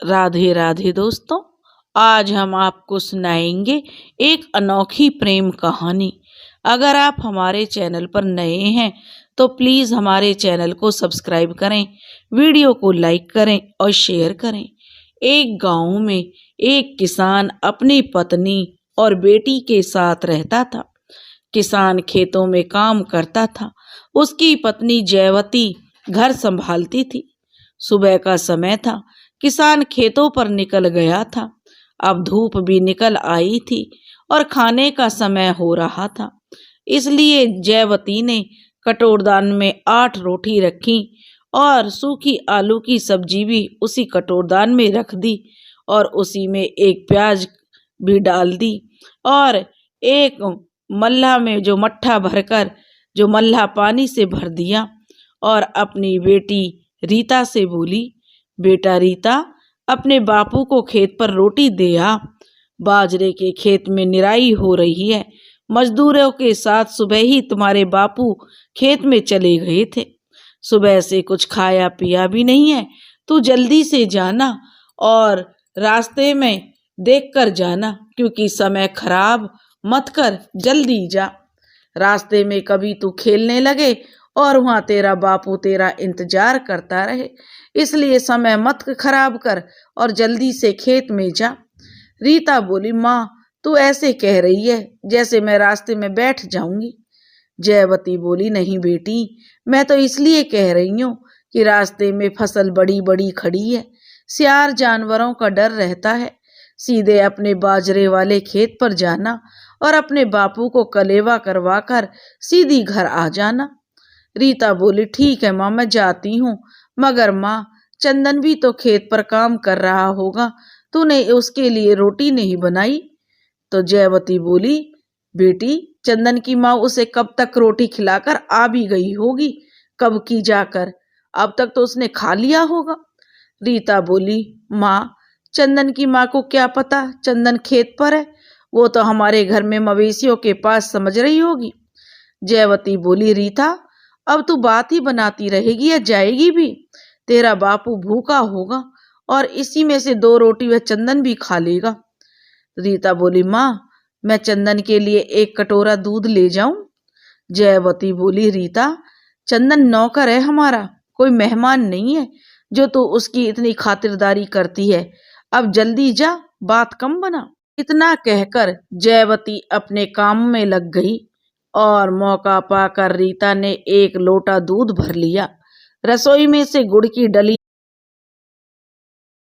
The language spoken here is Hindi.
राधे राधे दोस्तों। आज हम आपको सुनाएंगे एक अनोखी प्रेम कहानी। अगर आप हमारे चैनल पर नए हैं तो प्लीज़ हमारे चैनल को सब्सक्राइब करें, वीडियो को लाइक करें और शेयर करें। एक गांव में एक किसान अपनी पत्नी और बेटी के साथ रहता था। किसान खेतों में काम करता था। उसकी पत्नी जयवती घर संभालती थी। सुबह का समय था। किसान खेतों पर निकल गया था। अब धूप भी निकल आई थी और खाने का समय हो रहा था। इसलिए जयवती ने कटोरदान में 8 रोटी रखी और सूखी आलू की सब्जी भी उसी कटोरदान में रख दी और उसी में एक प्याज भी डाल दी और एक मल्ला में जो मट्ठा भरकर जो मल्ला पानी से भर दिया और अपनी बेटी रीता से बोली, बेटा रीता, अपने बापू को खेत पर रोटी दे आ। बाजरे के खेत में निराई हो रही है। मजदूरों के साथ सुबह ही तुम्हारे बापू खेत में चले गए थे। सुबह से कुछ खाया पिया भी नहीं है। तू जल्दी से जाना और रास्ते में देख कर जाना, क्योंकि समय खराब मत कर, जल्दी जा। रास्ते में कभी तू खेलने लगे और वहां तेरा बापू तेरा इंतजार करता रहे, इसलिए समय मत खराब कर और जल्दी से खेत में जा। रीता बोली, माँ तू ऐसे कह रही है जैसे मैं रास्ते में बैठ जाऊंगी। जयवती बोली, नहीं बेटी, मैं तो इसलिए कह रही हूँ कि रास्ते में फसल बड़ी बड़ी खड़ी है, सियार जानवरों का डर रहता है। सीधे अपने बाजरे वाले खेत पर जाना और अपने बापू को कलेवा करवा कर सीधी घर आ जाना। रीता बोली, ठीक है माँ, मैं जाती हूँ, मगर माँ चंदन भी तो खेत पर काम कर रहा होगा, तूने उसके लिए रोटी नहीं बनाई। तो जयवती बोली, बेटी चंदन की माँ उसे कब तक रोटी खिलाकर आ भी गई होगी, कब की जाकर, अब तक तो उसने खा लिया होगा। रीता बोली, माँ चंदन की माँ को क्या पता चंदन खेत पर है, वो तो हमारे घर में मवेशियों के पास समझ रही होगी। जयवती बोली, रीता अब तू बात ही बनाती रहेगी या जाएगी भी? तेरा बापू भूखा होगा और इसी में से 2 रोटी वह चंदन भी खा लेगा। रीता बोली, माँ मैं चंदन के लिए 1 कटोरा दूध ले जाऊं? जयवती बोली, रीता चंदन नौकर है हमारा, कोई मेहमान नहीं है जो तू उसकी इतनी खातिरदारी करती है। अब जल्दी जा, बात कम बना। इतना कहकर जयवती अपने काम में लग गई और मौका पाकर रीता ने 1 लोटा दूध भर लिया। रसोई में से गुड़ की डली